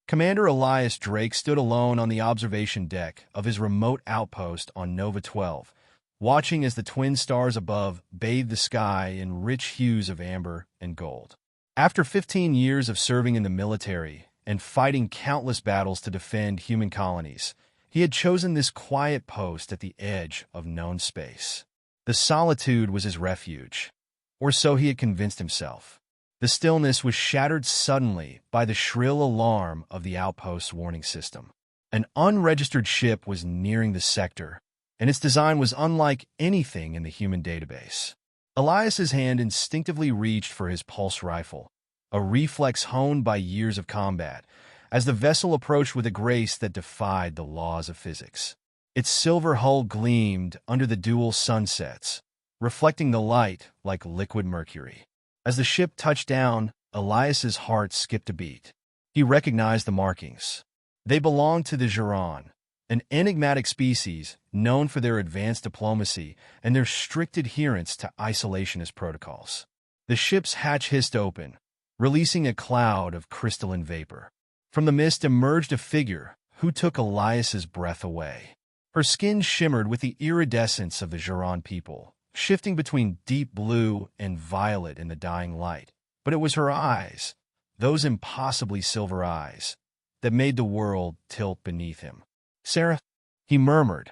Commander Elias Drake stood alone on the observation deck of his remote outpost on Nova 12, watching as the twin stars above bathed the sky in rich hues of amber and gold. After 15 years of serving in the military and fighting countless battles to defend human colonies, he had chosen this quiet post at the edge of known space. The solitude was his refuge, or so he had convinced himself. The stillness was shattered suddenly by the shrill alarm of the outpost's warning system. An unregistered ship was nearing the sector, and its design was unlike anything in the human database. Elias's hand instinctively reached for his pulse rifle, a reflex honed by years of combat, as the vessel approached with a grace that defied the laws of physics. Its silver hull gleamed under the dual sunsets, reflecting the light like liquid mercury. As the ship touched down, Elias's heart skipped a beat. He recognized the markings. They belonged to the Zharan, an enigmatic species known for their advanced diplomacy and their strict adherence to isolationist protocols. The ship's hatch hissed open, releasing a cloud of crystalline vapor. From the mist emerged a figure who took Elias's breath away. Her skin shimmered with the iridescence of the Zharan people, shifting between deep blue and violet in the dying light. But it was her eyes, those impossibly silver eyes, that made the world tilt beneath him. "Sera," he murmured,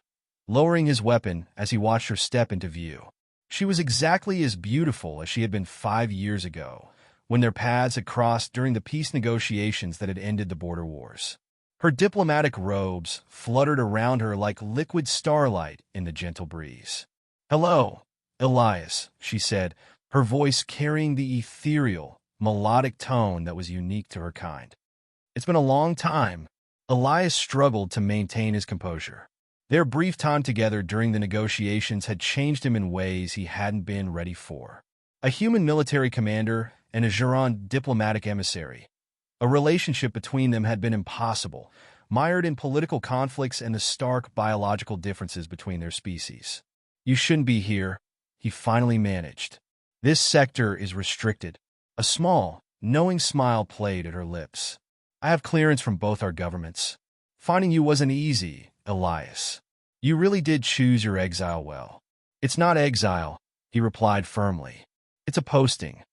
lowering his weapon as he watched her step into view. She was exactly as beautiful as she had been 5 years ago, when their paths had crossed during the peace negotiations that had ended the border wars. Her diplomatic robes fluttered around her like liquid starlight in the gentle breeze. "Hello, Elias," she said, her voice carrying the ethereal, melodic tone that was unique to her kind. "It's been a long time." Elias struggled to maintain his composure. Their brief time together during the negotiations had changed him in ways he hadn't been ready for. A human military commander and a Zharan diplomatic emissary. A relationship between them had been impossible, mired in political conflicts and the stark biological differences between their species. "You shouldn't be here," he finally managed. "This sector is restricted." A small, knowing smile played at her lips. "I have clearance from both our governments. Finding you wasn't easy, Elias. You really did choose your exile well." "It's not exile," he replied firmly. "It's a posting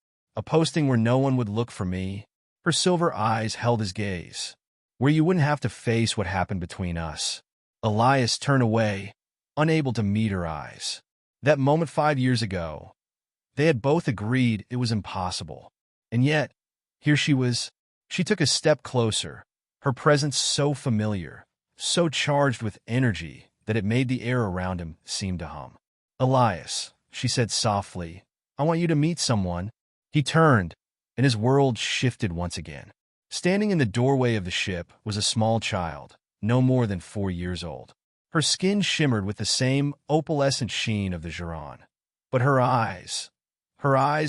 where no one would look for me." Her silver eyes held his gaze. "Where you wouldn't have to face what happened between us." Elias turned away, unable to meet her eyes. That moment 5 years ago, they had both agreed it was impossible. And yet, here she was. She took a step closer, her presence so familiar, so charged with energy that it made the air around him seem to hum. "Elias," she said softly, "I want you to meet someone." He turned, and his world shifted once again. Standing in the doorway of the ship was a small child, no more than 4 years old. Her skin shimmered with the same opalescent sheen of the Zharan. But her eyes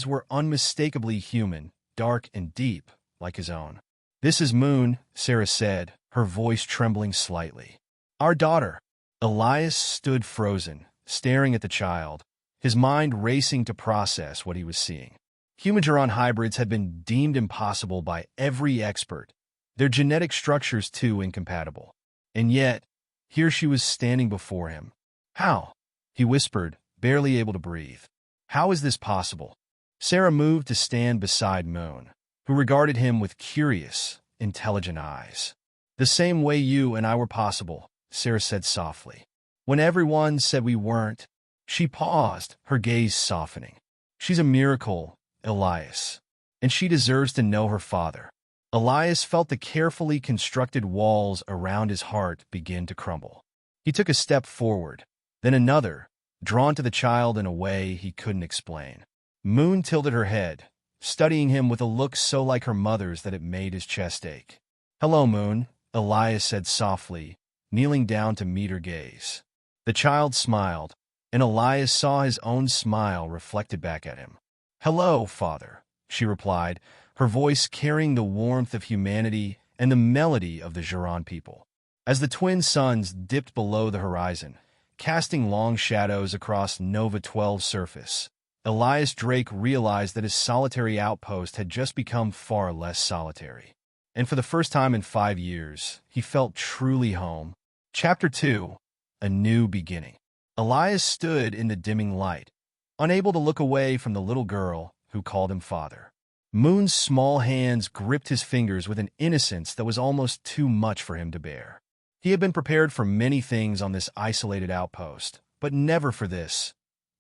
were unmistakably human, dark and deep, like his own. "This is Moon," Sera said, her voice trembling slightly. "Our daughter." Elias stood frozen, staring at the child, his mind racing to process what he was seeing. Human-Zharan hybrids had been deemed impossible by every expert, their genetic structures too incompatible. And yet, here she was standing before him. "How?" he whispered, barely able to breathe. "How is this possible?" Sera moved to stand beside Moon, who regarded him with curious, intelligent eyes. "The same way you and I were possible," Sera said softly. "When everyone said we weren't." She paused, her gaze softening. "She's a miracle, Elias, and she deserves to know her father." Elias felt the carefully constructed walls around his heart begin to crumble. He took a step forward, then another, drawn to the child in a way he couldn't explain. Moon tilted her head, studying him with a look so like her mother's that it made his chest ache. "Hello, Moon," Elias said softly, kneeling down to meet her gaze. The child smiled, and Elias saw his own smile reflected back at him. "Hello, Father," she replied, her voice carrying the warmth of humanity and the melody of the Zharan people. As the twin suns dipped below the horizon, casting long shadows across Nova 12's surface, Elias Drake realized that his solitary outpost had just become far less solitary. and for the first time in 5 years, he felt truly home. Chapter 2. A New Beginning. Elias stood in the dimming light, unable to look away from the little girl who called him father. Moon's small hands gripped his fingers with an innocence that was almost too much for him to bear. He had been prepared for many things on this isolated outpost, but never for this.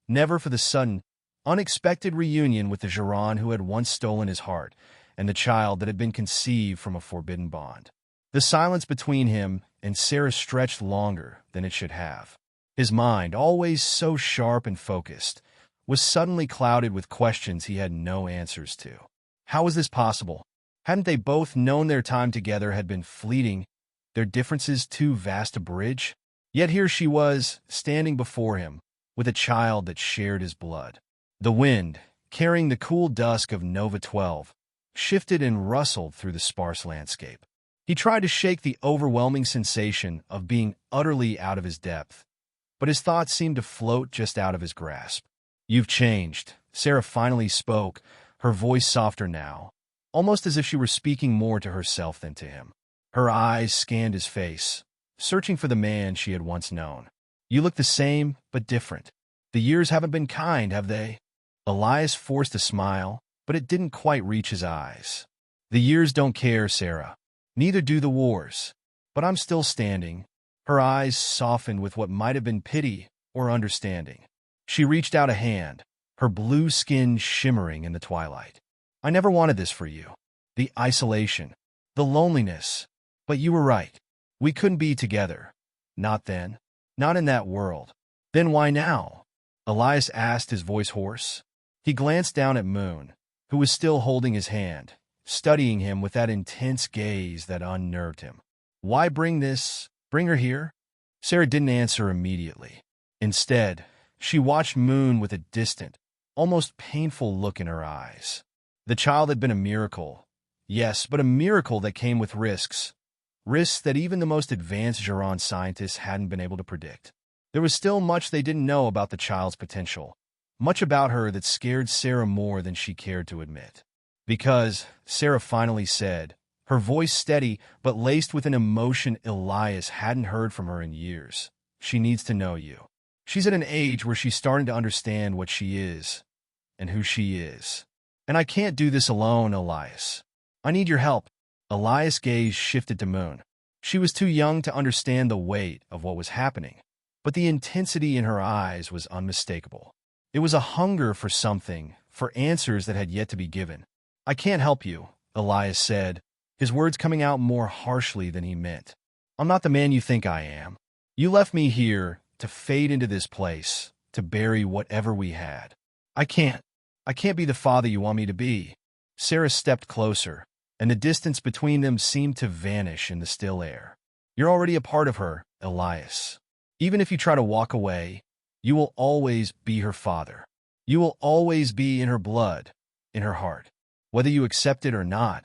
Never for the sudden, unexpected reunion with the Zharan who had once stolen his heart, and the child that had been conceived from a forbidden bond. The silence between him and Sera stretched longer than it should have. His mind, always so sharp and focused, was suddenly clouded with questions he had no answers to. How was this possible? Hadn't they both known their time together had been fleeting, their differences too vast to bridge? Yet here she was, standing before him, with a child that shared his blood. The wind, carrying the cool dusk of Nova 12, shifted and rustled through the sparse landscape. He tried to shake the overwhelming sensation of being utterly out of his depth, but his thoughts seemed to float just out of his grasp. "You've changed," Sera finally spoke, her voice softer now, almost as if she were speaking more to herself than to him. Her eyes scanned his face, searching for the man she had once known. "You look the same, but different. The years haven't been kind, have they?" Elias forced a smile, but it didn't quite reach his eyes. "The years don't care, Sera. Neither do the wars. But I'm still standing." Her eyes softened with what might have been pity or understanding. She reached out a hand, her blue skin shimmering in the twilight. "I never wanted this for you. The isolation, the loneliness. But you were right. We couldn't be together. Not then. Not in that world." "Then why now?" Elias asked, his voice hoarse. He glanced down at Moon, who was still holding his hand, studying him with that intense gaze that unnerved him. "Why bring her here?" Sera didn't answer immediately. Instead, she watched Moon with a distant, almost painful look in her eyes. The child had been a miracle. Yes, but a miracle that came with risks. Risks that even the most advanced Zharan scientists hadn't been able to predict. There was still much they didn't know about the child's potential. Much about her that scared Sera more than she cared to admit. "Because," Sera finally said, her voice steady but laced with an emotion Elias hadn't heard from her in years, "she needs to know you. She's at an age where she's starting to understand what she is and who she is. And I can't do this alone, Elias. I need your help." Elias' gaze shifted to Moon. She was too young to understand the weight of what was happening, but the intensity in her eyes was unmistakable. It was a hunger for something, for answers that had yet to be given. "I can't help you," Elias said, his words coming out more harshly than he meant. "I'm not the man you think I am. You left me here to fade into this place, to bury whatever we had. I can't be the father you want me to be." Sera stepped closer, and the distance between them seemed to vanish in the still air. "You're already a part of her, Elias. Even if you try to walk away, you will always be her father. You will always be in her blood, in her heart. Whether you accept it or not,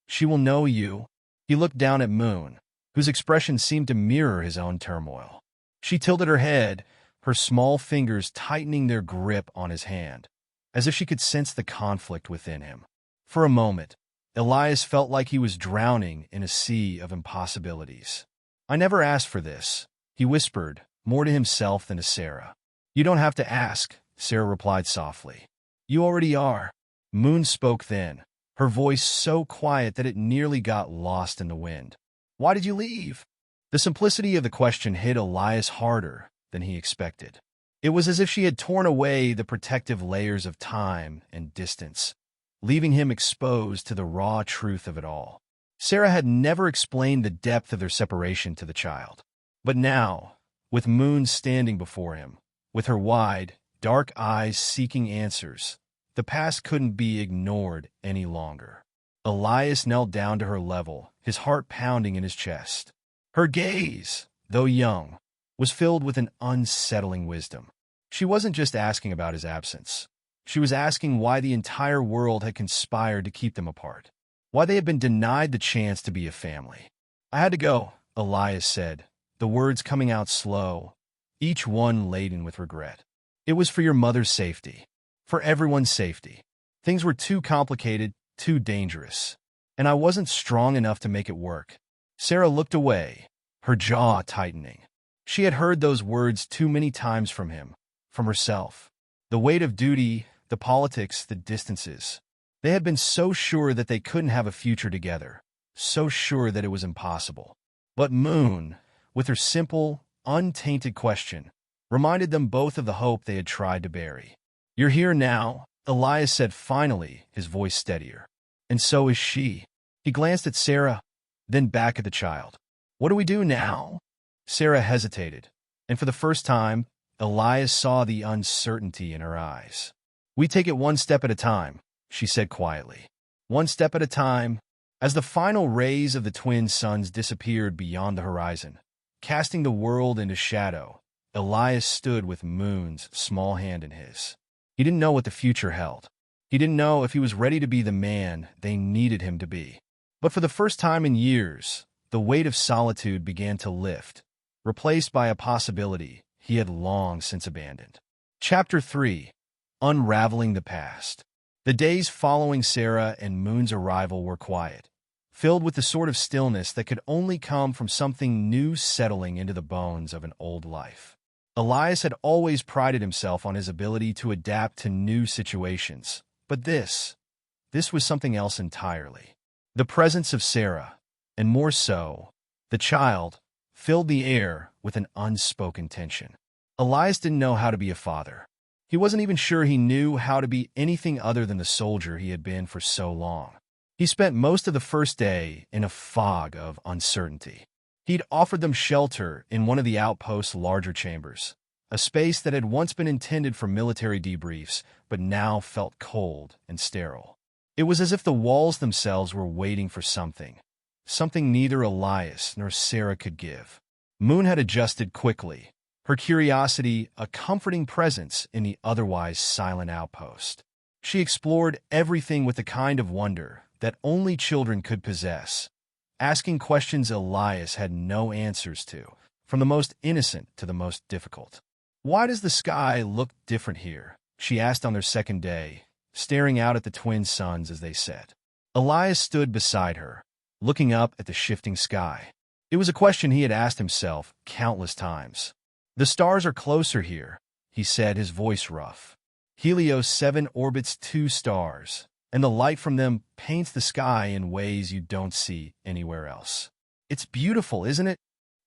she will know you." He looked down at Moon, whose expression seemed to mirror his own turmoil. She tilted her head, her small fingers tightening their grip on his hand, as if she could sense the conflict within him. For a moment, Elias felt like he was drowning in a sea of impossibilities. "I never asked for this," he whispered, more to himself than to Sera. "You don't have to ask," Sera replied softly. "You already are." Moon spoke then, her voice so quiet that it nearly got lost in the wind. "Why did you leave?" The simplicity of the question hit Elias harder than he expected. It was as if she had torn away the protective layers of time and distance, leaving him exposed to the raw truth of it all. Sera had never explained the depth of their separation to the child. But now, with Moon standing before him, with her wide, dark eyes seeking answers, the past couldn't be ignored any longer. Elias knelt down to her level, his heart pounding in his chest. Her gaze, though young, was filled with an unsettling wisdom. She wasn't just asking about his absence. She was asking why the entire world had conspired to keep them apart, why they had been denied the chance to be a family. "I had to go," Elias said, the words coming out slow, each one laden with regret. "It was for your mother's safety, for everyone's safety. Things were too complicated, too dangerous." and I wasn't strong enough to make it work." Sera looked away, her jaw tightening. She had heard those words too many times from him, from herself. The weight of duty, the politics, the distances. They had been so sure that they couldn't have a future together, so sure that it was impossible. But Moon, with her simple, untainted question, reminded them both of the hope they had tried to bury. "You're here now," Elias said finally, his voice steadier. "And so is she." He glanced at Sera, then back at the child. "What do we do now?" Sera hesitated, and for the first time, Elias saw the uncertainty in her eyes. "We take it one step at a time," she said quietly. "One step at a time." As the final rays of the twin suns disappeared beyond the horizon, casting the world into shadow, Elias stood with Moon's small hand in his. He didn't know what the future held. He didn't know if he was ready to be the man they needed him to be. But for the first time in years, the weight of solitude began to lift, replaced by a possibility he had long since abandoned. Chapter 3. Unraveling the Past. The days following Sera and Moon's arrival were quiet, filled with the sort of stillness that could only come from something new settling into the bones of an old life. Elias had always prided himself on his ability to adapt to new situations, but this was something else entirely. The presence of Sera, and more so, the child, filled the air with an unspoken tension. Elias didn't know how to be a father. He wasn't even sure he knew how to be anything other than the soldier he had been for so long. He spent most of the first day in a fog of uncertainty. He'd offered them shelter in one of the outpost's larger chambers, a space that had once been intended for military debriefs, but now felt cold and sterile. It was as if the walls themselves were waiting for something neither Elias nor Sera could give. Moon had adjusted quickly, her curiosity a comforting presence in the otherwise silent outpost. She explored everything with the kind of wonder that only children could possess, asking questions Elias had no answers to, from the most innocent to the most difficult. "Why does the sky look different here?" she asked on their second day, staring out at the twin suns as they set. Elias stood beside her, looking up at the shifting sky. It was a question he had asked himself countless times. "The stars are closer here," he said, his voice rough. "Helios 7 orbits 2 stars, and the light from them paints the sky in ways you don't see anywhere else. It's beautiful, isn't it?"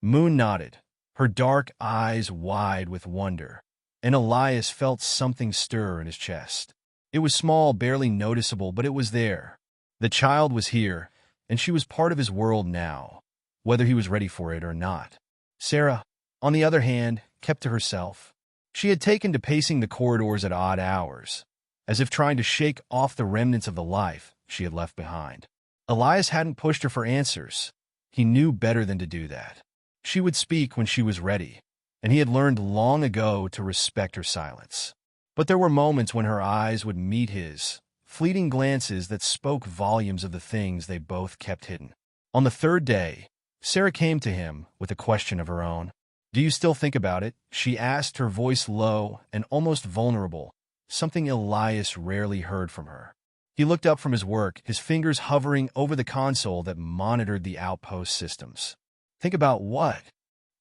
Moon nodded, her dark eyes wide with wonder, and Elias felt something stir in his chest. It was small, barely noticeable, but it was there. The child was here, and she was part of his world now, whether he was ready for it or not. Sera, on the other hand, kept to herself. She had taken to pacing the corridors at odd hours, as if trying to shake off the remnants of the life she had left behind. Elias hadn't pushed her for answers. He knew better than to do that. She would speak when she was ready, and he had learned long ago to respect her silence. But there were moments when her eyes would meet his, fleeting glances that spoke volumes of the things they both kept hidden. On the third day, Sera came to him with a question of her own. "Do you still think about it?" she asked, her voice low and almost vulnerable, something Elias rarely heard from her. He looked up from his work, his fingers hovering over the console that monitored the outpost systems. "Think about what?"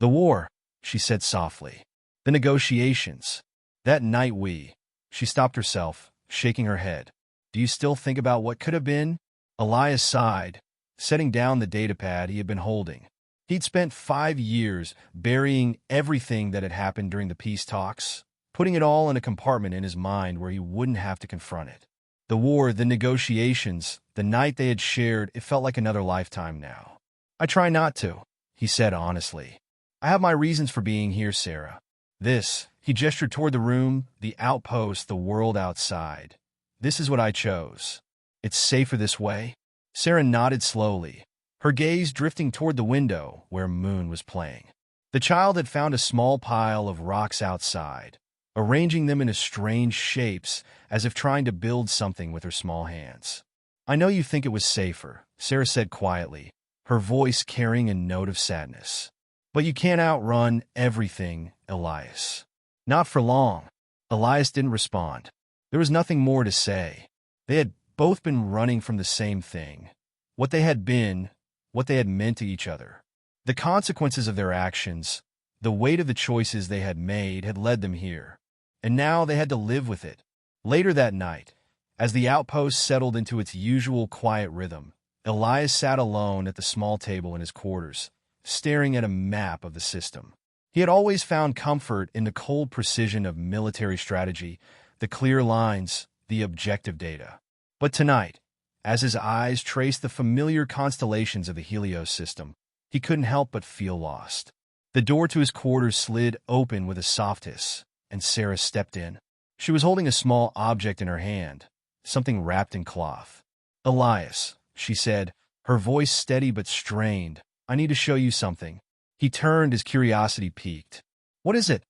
"The war," she said softly. "The negotiations. That night She stopped herself, shaking her head. "Do you still think about what could have been?" Elias sighed, setting down the datapad he had been holding. He'd spent 5 years burying everything that had happened during the peace talks, putting it all in a compartment in his mind where he wouldn't have to confront it. The war, the negotiations, the night they had shared, it felt like another lifetime now. "I try not to," he said honestly. "I have my reasons for being here, Sera. He gestured toward the room, the outpost, the world outside. "This is what I chose. It's safer this way." Sera nodded slowly, her gaze drifting toward the window where Moon was playing. The child had found a small pile of rocks outside, arranging them into strange shapes as if trying to build something with her small hands. "I know you think it was safer," Sera said quietly, her voice carrying a note of sadness. "But you can't outrun everything, Elias. Not for long." Elias didn't respond. There was nothing more to say. They had both been running from the same thing, what they had been, what they had meant to each other. The consequences of their actions, the weight of the choices they had made had led them here, and now they had to live with it. Later that night, as the outpost settled into its usual quiet rhythm, Elias sat alone at the small table in his quarters, staring at a map of the system. He had always found comfort in the cold precision of military strategy, the clear lines, the objective data. But tonight, as his eyes traced the familiar constellations of the Helios system, he couldn't help but feel lost. The door to his quarters slid open with a soft hiss, and Sera stepped in. She was holding a small object in her hand, something wrapped in cloth. "Elias," she said, her voice steady but strained, "I need to show you something." He turned, his curiosity piqued. "What is it?"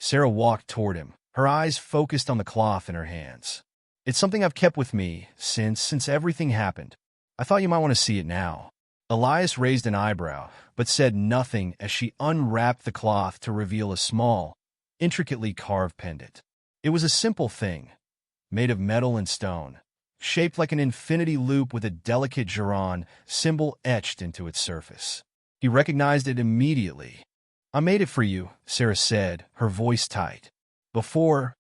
Sera walked toward him, her eyes focused on the cloth in her hands. "It's something I've kept with me since everything happened. I thought you might want to see it now." Elias raised an eyebrow, but said nothing as she unwrapped the cloth to reveal a small, intricately carved pendant. It was a simple thing, made of metal and stone, shaped like an infinity loop with a delicate Zharan symbol etched into its surface. He recognized it immediately. "I made it for you," Sera said, her voice tight. Before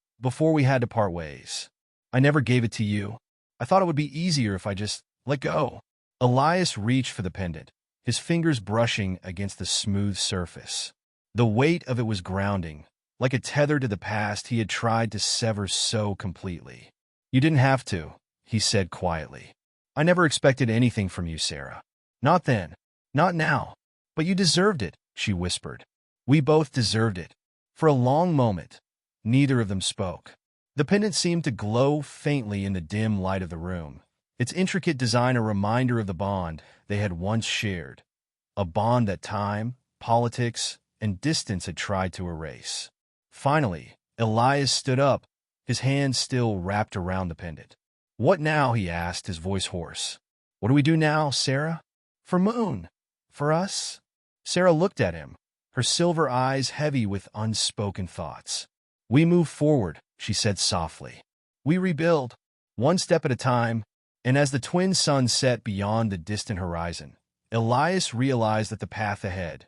we had to part ways. I never gave it to you. I thought it would be easier if I just let go." Elias reached for the pendant, his fingers brushing against the smooth surface. The weight of it was grounding, like a tether to the past he had tried to sever so completely. "You didn't have to," he said quietly. "I never expected anything from you, Sera. Not then. Not now. But you deserved it," she whispered. "We both deserved it." For a long moment, neither of them spoke. The pendant seemed to glow faintly in the dim light of the room, its intricate design a reminder of the bond they had once shared, a bond that time, politics, and distance had tried to erase. Finally, Elias stood up, his hands still wrapped around the pendant. "What now?" he asked, his voice hoarse. "What do we do now, Sera? For Moon? For us?" Sera looked at him, her silver eyes heavy with unspoken thoughts. "We move forward," she said softly. "We rebuild, one step at a time." And as the twin suns set beyond the distant horizon, Elias realized that the path ahead,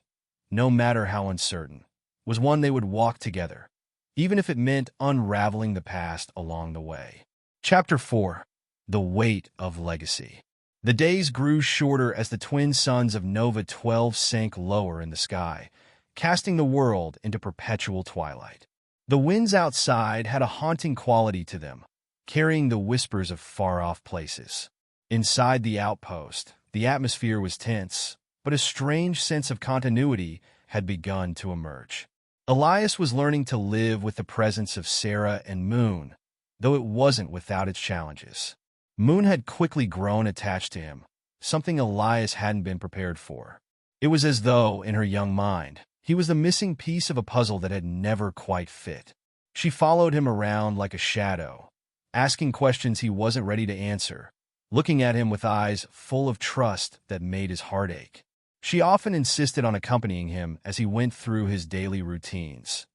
no matter how uncertain, was one they would walk together, even if it meant unraveling the past along the way. Chapter 4. The Weight of Legacy. The days grew shorter as the twin suns of Nova 12 sank lower in the sky, casting the world into perpetual twilight. The winds outside had a haunting quality to them, carrying the whispers of far-off places. Inside the outpost, the atmosphere was tense, but a strange sense of continuity had begun to emerge. Elias was learning to live with the presence of Sera and Moon, though it wasn't without its challenges. Moon had quickly grown attached to him, something Elias hadn't been prepared for. It was as though, in her young mind, he was the missing piece of a puzzle that had never quite fit. She followed him around like a shadow, asking questions he wasn't ready to answer, looking at him with eyes full of trust that made his heart ache. She often insisted on accompanying him as he went through his daily routines,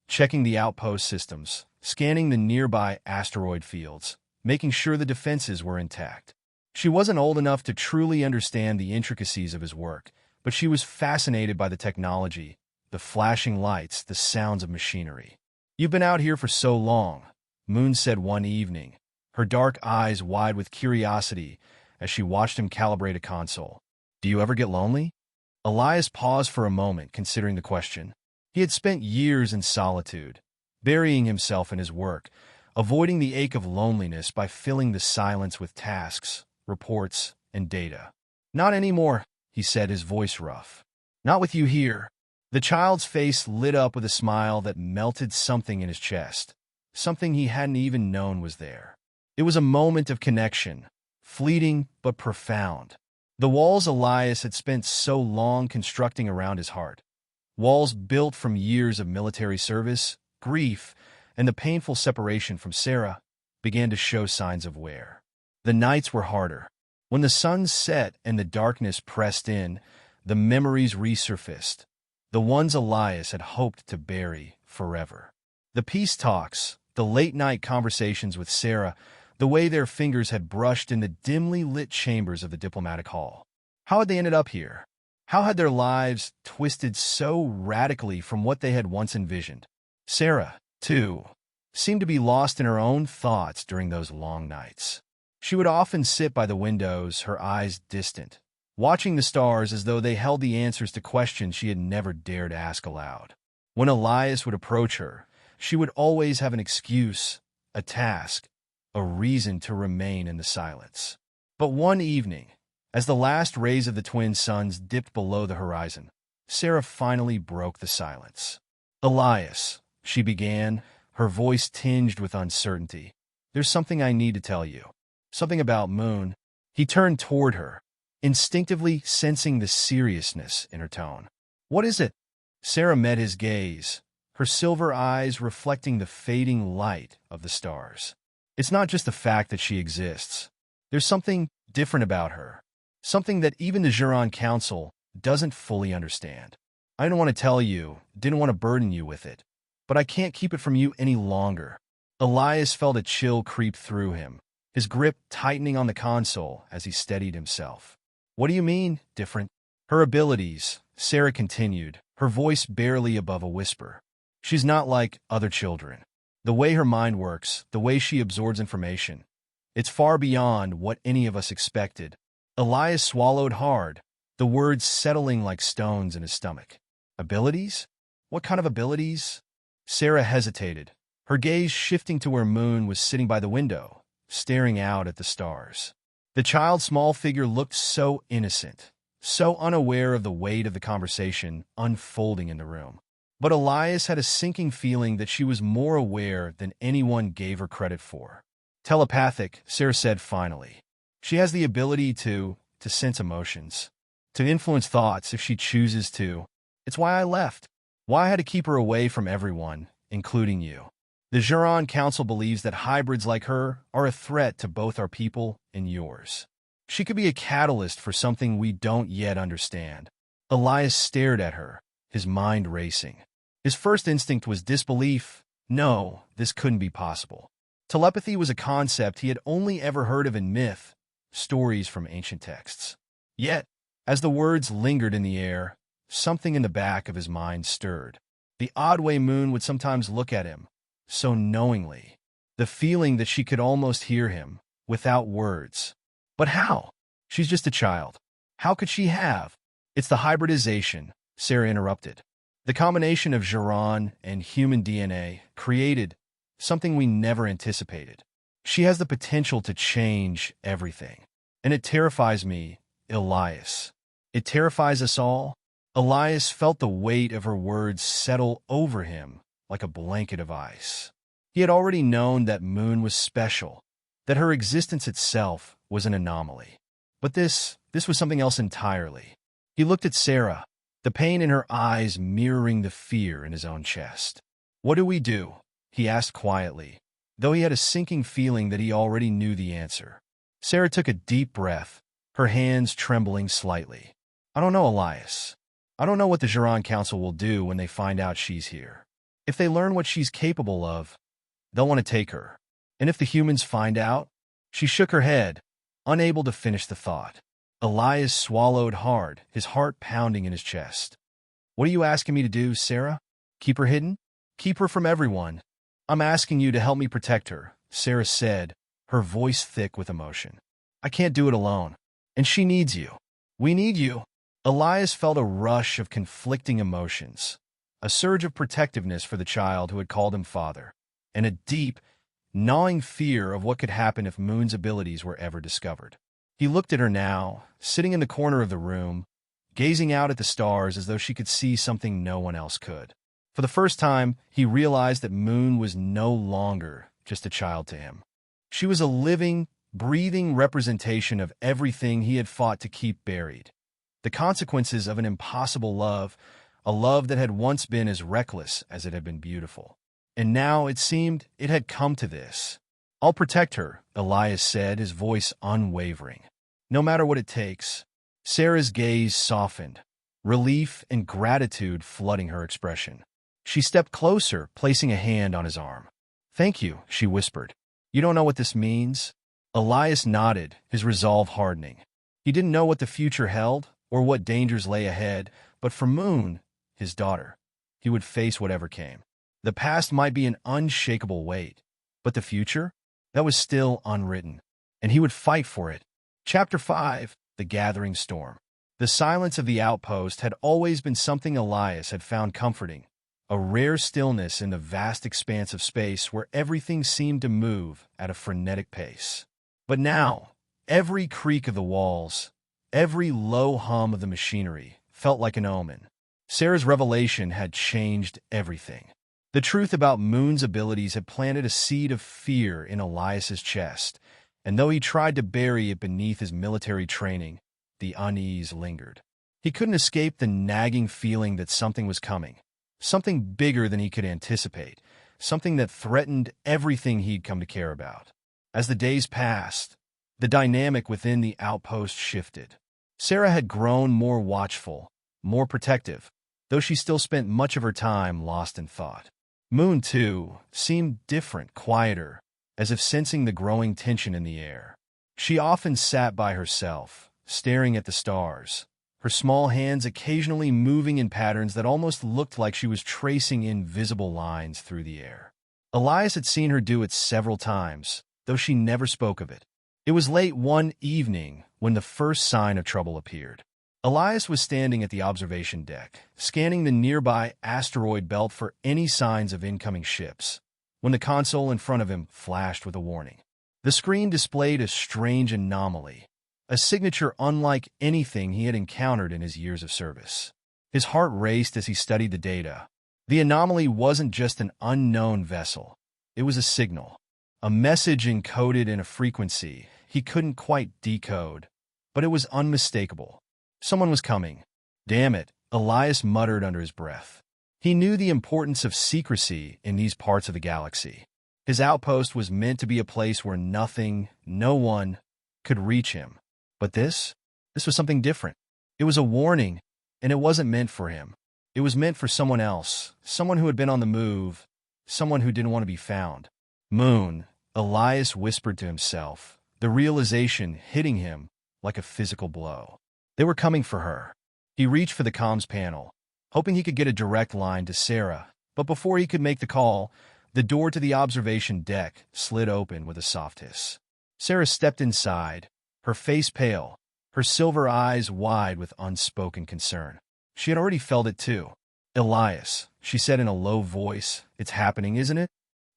checking the outpost systems, scanning the nearby asteroid fields, making sure the defenses were intact. She wasn't old enough to truly understand the intricacies of his work, but she was fascinated by the technology, the flashing lights, the sounds of machinery. "You've been out here for so long," Moon said one evening, her dark eyes wide with curiosity as she watched him calibrate a console. "Do you ever get lonely?" Elias paused for a moment, considering the question. He had spent years in solitude, burying himself in his work, avoiding the ache of loneliness by filling the silence with tasks, reports, and data. "Not anymore," he said, his voice rough. "Not with you here." The child's face lit up with a smile that melted something in his chest, something he hadn't even known was there. It was a moment of connection, fleeting but profound. The walls Elias had spent so long constructing around his heart, walls built from years of military service, grief, and the painful separation from Sera, began to show signs of wear. The nights were harder. When the sun set and the darkness pressed in, the memories resurfaced, the ones Elias had hoped to bury forever. The peace talks, the late-night conversations with Sera, the way their fingers had brushed in the dimly lit chambers of the diplomatic hall. How had they ended up here? How had their lives twisted so radically from what they had once envisioned? Sera, too, seemed to be lost in her own thoughts during those long nights. She would often sit by the windows, her eyes distant, watching the stars as though they held the answers to questions she had never dared ask aloud. When Elias would approach her, she would always have an excuse, a task, a reason to remain in the silence. But one evening, as the last rays of the twin suns dipped below the horizon, Sera finally broke the silence. "Elias," she began, her voice tinged with uncertainty. "There's something I need to tell you. Something about Moon." He turned toward her, instinctively sensing the seriousness in her tone. "What is it?" Sera met his gaze, her silver eyes reflecting the fading light of the stars. "It's not just the fact that she exists. There's something different about her. Something that even the Zharan Council doesn't fully understand. I didn't want to tell you, didn't want to burden you with it, but I can't keep it from you any longer." Elias felt a chill creep through him, his grip tightening on the console as he steadied himself. "What do you mean, different?" "Her abilities," Sera continued, her voice barely above a whisper. "She's not like other children. The way her mind works, the way she absorbs information, it's far beyond what any of us expected." Elias swallowed hard, the words settling like stones in his stomach. "Abilities? What kind of abilities?" Sera hesitated, her gaze shifting to where Moon was sitting by the window, staring out at the stars. The child's small figure looked so innocent, so unaware of the weight of the conversation unfolding in the room. But Elias had a sinking feeling that she was more aware than anyone gave her credit for. "Telepathic," Sera said finally. "She has the ability to sense emotions, to influence thoughts if she chooses to. It's why I left. Why I had to keep her away from everyone, including you. The Zharan Council believes that hybrids like her are a threat to both our people and yours. She could be a catalyst for something we don't yet understand." Elias stared at her, his mind racing. His first instinct was disbelief. No, this couldn't be possible. Telepathy was a concept he had only ever heard of in myth, stories from ancient texts. Yet, as the words lingered in the air, something in the back of his mind stirred. The odd way Moon would sometimes look at him, so knowingly. The feeling that she could almost hear him, without words. But how? She's just a child. How could she have? "It's the hybridization," Sera interrupted. "The combination of Zharan and human DNA created something we never anticipated. She has the potential to change everything. And it terrifies me, Elias. It terrifies us all." Elias felt the weight of her words settle over him like a blanket of ice. He had already known that Moon was special, that her existence itself was an anomaly. But this was something else entirely. He looked at Sera, the pain in her eyes mirroring the fear in his own chest. "What do we do?" he asked quietly, though he had a sinking feeling that he already knew the answer. Sera took a deep breath, her hands trembling slightly. "I don't know, Elias. I don't know what the Zharan Council will do when they find out she's here. If they learn what she's capable of, they'll want to take her. And if the humans find out?" She shook her head, unable to finish the thought. Elias swallowed hard, his heart pounding in his chest. "What are you asking me to do, Sera? Keep her hidden? Keep her from everyone?" "I'm asking you to help me protect her," Sera said, her voice thick with emotion. "I can't do it alone. And she needs you. We need you." Elias felt a rush of conflicting emotions, a surge of protectiveness for the child who had called him father, and a deep, gnawing fear of what could happen if Moon's abilities were ever discovered. He looked at her now, sitting in the corner of the room, gazing out at the stars as though she could see something no one else could. For the first time, he realized that Moon was no longer just a child to him. She was a living, breathing representation of everything he had fought to keep buried. The consequences of an impossible love, a love that had once been as reckless as it had been beautiful. And now, it seemed, it had come to this. "I'll protect her," Elias said, his voice unwavering. "No matter what it takes." Sera's gaze softened, relief and gratitude flooding her expression. She stepped closer, placing a hand on his arm. "Thank you," she whispered. You don't know what this means? Elias nodded, his resolve hardening. He didn't know what the future held or what dangers lay ahead, but for Moon, his daughter, he would face whatever came. The past might be an unshakable weight, but the future? That was still unwritten, and he would fight for it. Chapter 5, The Gathering Storm. The silence of the outpost had always been something Elias had found comforting, a rare stillness in the vast expanse of space where everything seemed to move at a frenetic pace. But now, every creak of the walls, every low hum of the machinery felt like an omen. Sera's revelation had changed everything. The truth about Moon's abilities had planted a seed of fear in Elias's chest, and though he tried to bury it beneath his military training, the unease lingered. He couldn't escape the nagging feeling that something was coming, something bigger than he could anticipate, something that threatened everything he'd come to care about. As the days passed, the dynamic within the outpost shifted. Sera had grown more watchful, more protective, though she still spent much of her time lost in thought. Moon, too, seemed different, quieter, as if sensing the growing tension in the air. She often sat by herself, staring at the stars, her small hands occasionally moving in patterns that almost looked like she was tracing invisible lines through the air. Elias had seen her do it several times, though she never spoke of it. It was late one evening when the first sign of trouble appeared. Elias was standing at the observation deck, scanning the nearby asteroid belt for any signs of incoming ships, when the console in front of him flashed with a warning. The screen displayed a strange anomaly, a signature unlike anything he had encountered in his years of service. His heart raced as he studied the data. The anomaly wasn't just an unknown vessel. It was a signal, a message encoded in a frequency he couldn't quite decode, but it was unmistakable. Someone was coming. Damn it, Elias muttered under his breath. He knew the importance of secrecy in these parts of the galaxy. His outpost was meant to be a place where nothing, no one, could reach him. But this was something different. It was a warning, and it wasn't meant for him. It was meant for someone else, someone who had been on the move, someone who didn't want to be found. Moon, Elias whispered to himself, the realization hitting him like a physical blow. They were coming for her. He reached for the comms panel, hoping he could get a direct line to Sera, but before he could make the call, the door to the observation deck slid open with a soft hiss. Sera stepped inside, her face pale, her silver eyes wide with unspoken concern. She had already felt it too. Elias, she said in a low voice, it's happening, isn't it?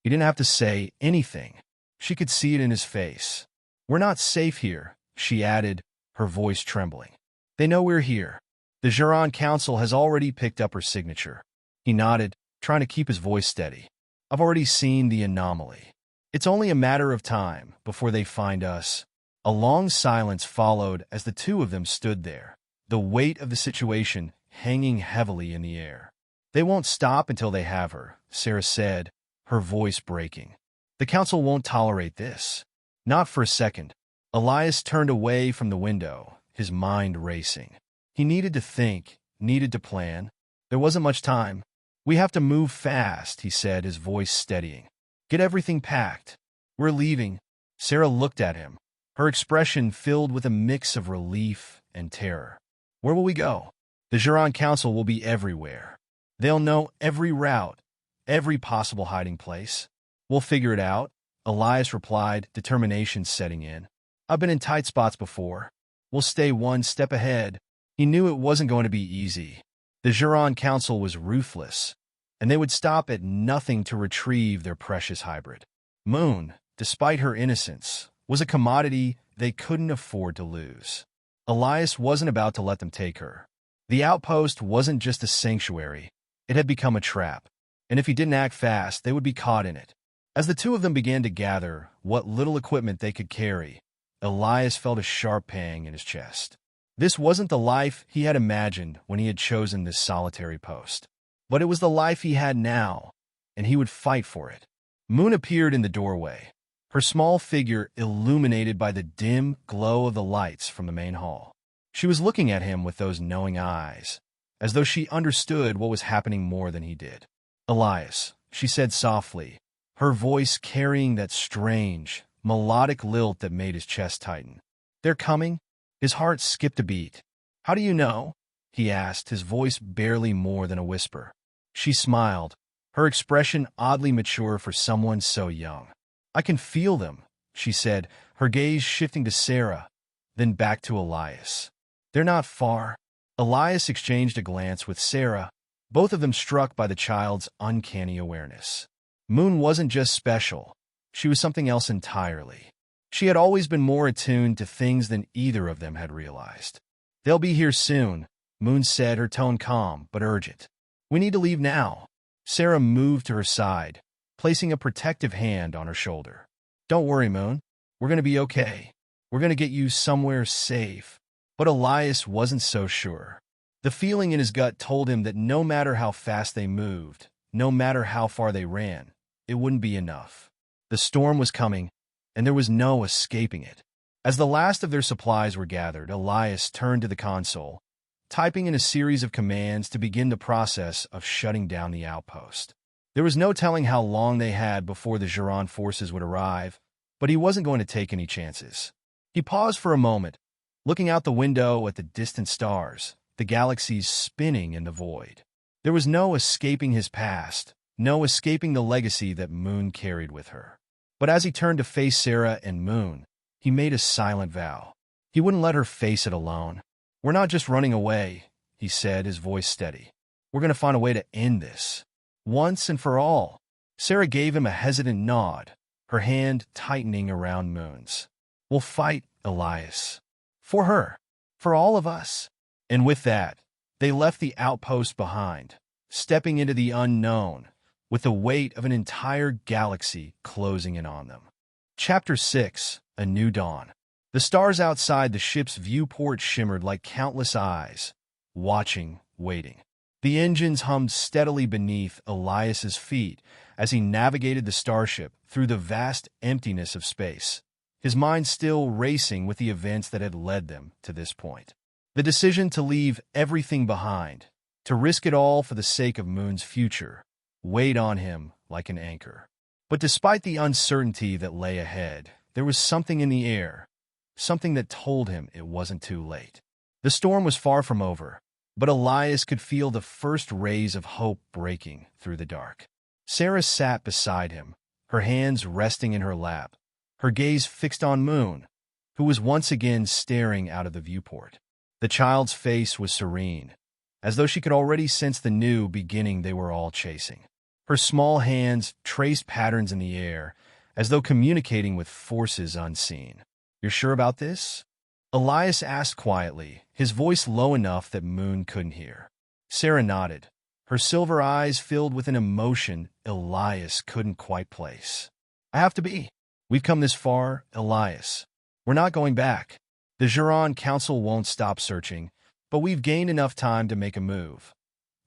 He didn't have to say anything. She could see it in his face. We're not safe here, she added, her voice trembling. They know we're here. The Zharan Council has already picked up her signature. He nodded, trying to keep his voice steady. I've already seen the anomaly. It's only a matter of time before they find us. A long silence followed as the two of them stood there, the weight of the situation hanging heavily in the air. They won't stop until they have her, Sera said, her voice breaking. The Council won't tolerate this. Not for a second. Elias turned away from the window, his mind racing. He needed to think, needed to plan. There wasn't much time. We have to move fast, he said, his voice steadying. Get everything packed. We're leaving. Sera looked at him, her expression filled with a mix of relief and terror. Where will we go? The Zharan Council will be everywhere. They'll know every route, every possible hiding place. We'll figure it out, Elias replied, determination setting in. I've been in tight spots before. We'll stay one step ahead. He knew it wasn't going to be easy. The Zharan Council was ruthless, and they would stop at nothing to retrieve their precious hybrid. Moon, despite her innocence, was a commodity they couldn't afford to lose. Elias wasn't about to let them take her. The outpost wasn't just a sanctuary. It had become a trap, and if he didn't act fast, they would be caught in it. As the two of them began to gather what little equipment they could carry, Elias felt a sharp pang in his chest. This wasn't the life he had imagined when he had chosen this solitary post. But it was the life he had now, and he would fight for it. Moon appeared in the doorway, her small figure illuminated by the dim glow of the lights from the main hall. She was looking at him with those knowing eyes, as though she understood what was happening more than he did. Elias, she said softly, her voice carrying that strange, melodic lilt that made his chest tighten. "They're coming?" His heart skipped a beat. "How do you know?" he asked, his voice barely more than a whisper. She smiled, her expression oddly mature for someone so young. "I can feel them," she said, her gaze shifting to Sera, then back to Elias. "They're not far." Elias exchanged a glance with Sera, both of them struck by the child's uncanny awareness. Moon wasn't just special. She was something else entirely. She had always been more attuned to things than either of them had realized. "They'll be here soon," Moon said, her tone calm but urgent. "We need to leave now." Sera moved to her side, placing a protective hand on her shoulder. "Don't worry, Moon. We're going to be okay. We're going to get you somewhere safe." But Elias wasn't so sure. The feeling in his gut told him that no matter how fast they moved, no matter how far they ran, it wouldn't be enough. The storm was coming, and there was no escaping it. As the last of their supplies were gathered, Elias turned to the console, typing in a series of commands to begin the process of shutting down the outpost. There was no telling how long they had before the Zharan forces would arrive, but he wasn't going to take any chances. He paused for a moment, looking out the window at the distant stars, the galaxies spinning in the void. There was no escaping his past, no escaping the legacy that Moon carried with her. But as he turned to face Sera and Moon, he made a silent vow. He wouldn't let her face it alone. "We're not just running away," he said, his voice steady. "We're going to find a way to end this. Once and for all." Sera gave him a hesitant nod, her hand tightening around Moon's. "We'll fight, Elias. For her. For all of us." And with that, they left the outpost behind, stepping into the unknown, with the weight of an entire galaxy closing in on them. Chapter 6: A New Dawn. The stars outside the ship's viewport shimmered like countless eyes, watching, waiting. The engines hummed steadily beneath Elias's feet as he navigated the starship through the vast emptiness of space, his mind still racing with the events that had led them to this point. The decision to leave everything behind, to risk it all for the sake of Moon's future, weighed on him like an anchor. But despite the uncertainty that lay ahead, there was something in the air, something that told him it wasn't too late. The storm was far from over, but Elias could feel the first rays of hope breaking through the dark. Sera sat beside him, her hands resting in her lap, her gaze fixed on Moon, who was once again staring out of the viewport. The child's face was serene, as though she could already sense the new beginning they were all chasing. Her small hands traced patterns in the air, as though communicating with forces unseen. "You're sure about this?" Elias asked quietly, his voice low enough that Moon couldn't hear. Sera nodded, her silver eyes filled with an emotion Elias couldn't quite place. "I have to be. We've come this far, Elias. We're not going back. The Zharan Council won't stop searching, but we've gained enough time to make a move.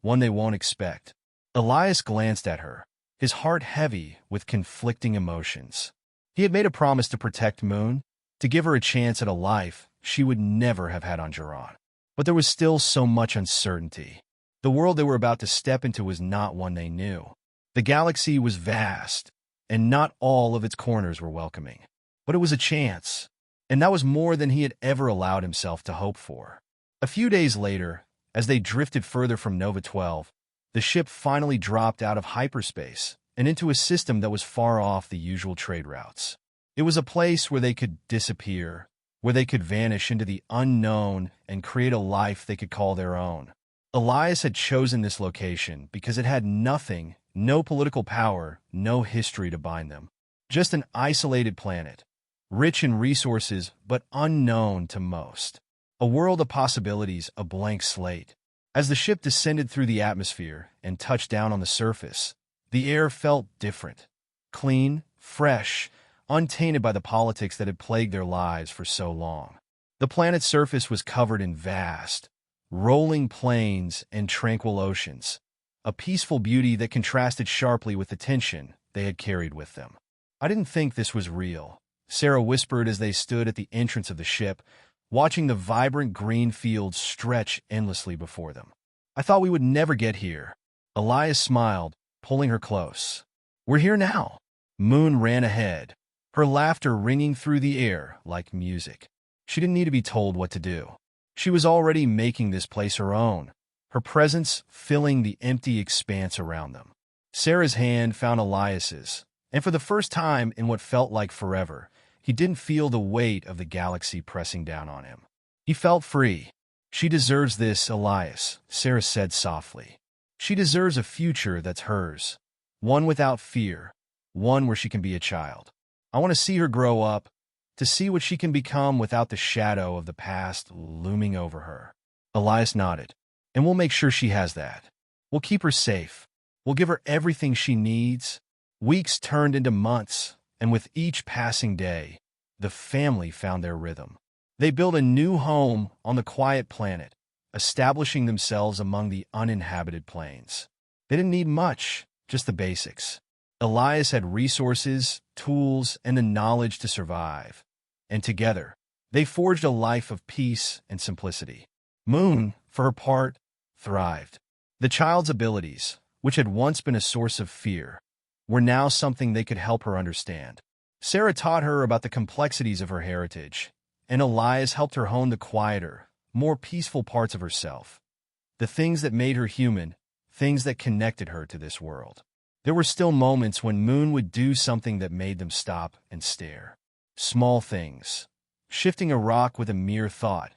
One they won't expect." Elias glanced at her, his heart heavy with conflicting emotions. He had made a promise to protect Moon, to give her a chance at a life she would never have had on Zharan. But there was still so much uncertainty. The world they were about to step into was not one they knew. The galaxy was vast, and not all of its corners were welcoming. But it was a chance, and that was more than he had ever allowed himself to hope for. A few days later, as they drifted further from Nova 12, the ship finally dropped out of hyperspace and into a system that was far off the usual trade routes. It was a place where they could disappear, where they could vanish into the unknown and create a life they could call their own. Elias had chosen this location because it had nothing, no political power, no history to bind them. Just an isolated planet, rich in resources but unknown to most. A world of possibilities, a blank slate. As the ship descended through the atmosphere and touched down on the surface, the air felt different. Clean, fresh, untainted by the politics that had plagued their lives for so long. The planet's surface was covered in vast, rolling plains and tranquil oceans, a peaceful beauty that contrasted sharply with the tension they had carried with them. "I didn't think this was real," Sera whispered as they stood at the entrance of the ship, watching the vibrant green fields stretch endlessly before them. "I thought we would never get here." Elias smiled, pulling her close. "We're here now. Moon ran ahead, her laughter ringing through the air like music. She didn't need to be told what to do. She was already making this place her own, her presence filling the empty expanse around them. Sera's hand found Elias's, and for the first time in what felt like forever, he didn't feel the weight of the galaxy pressing down on him. He felt free. She deserves this, Elias, Sera said softly. She deserves a future that's hers, one without fear, one where she can be a child. I want to see her grow up, to see what she can become without the shadow of the past looming over her. Elias nodded. And we'll make sure she has that. We'll keep her safe. We'll give her everything she needs. Weeks turned into months, and with each passing day, the family found their rhythm. They built a new home on the quiet planet, establishing themselves among the uninhabited plains. They didn't need much, just the basics. Elias had resources, tools, and the knowledge to survive. And together, they forged a life of peace and simplicity. Moon, for her part, thrived. The child's abilities, which had once been a source of fear, were now something they could help her understand. Sera taught her about the complexities of her heritage, and Elias helped her hone the quieter, more peaceful parts of herself, the things that made her human, things that connected her to this world. There were still moments when Moon would do something that made them stop and stare. Small things. Shifting a rock with a mere thought,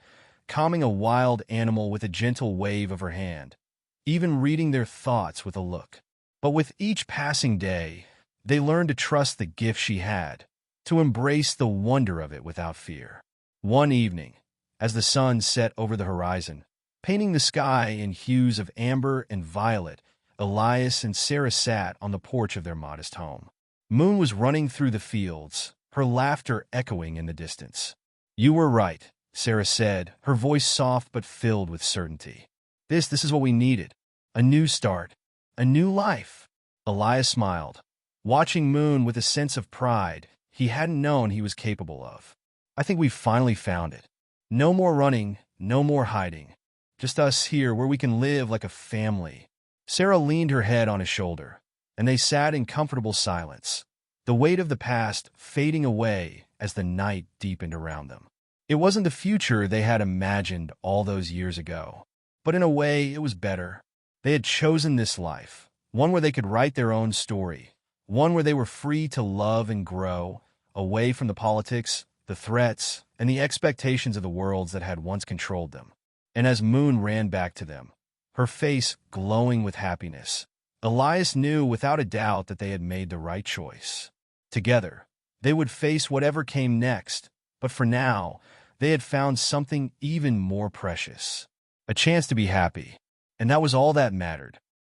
calming a wild animal with a gentle wave of her hand, even reading their thoughts with a look. But with each passing day, they learned to trust the gift she had, to embrace the wonder of it without fear. One evening, as the sun set over the horizon, painting the sky in hues of amber and violet, Elias and Sera sat on the porch of their modest home. Moon was running through the fields, her laughter echoing in the distance. "You were right," Sera said, her voice soft but filled with certainty. This is what we needed. A new start. A new life. Elias smiled, watching Moon with a sense of pride he hadn't known he was capable of. "I think we've finally found it. No more running, no more hiding. Just us here where we can live like a family." Sera leaned her head on his shoulder, and they sat in comfortable silence, the weight of the past fading away as the night deepened around them. It wasn't the future they had imagined all those years ago, but in a way it was better. They had chosen this life, one where they could write their own story, one where they were free to love and grow, away from the politics, the threats, and the expectations of the worlds that had once controlled them. And as Moon ran back to them, her face glowing with happiness, Elias knew without a doubt that they had made the right choice. Together, they would face whatever came next, but for now, they had found something even more precious. A chance to be happy, and that was all that mattered.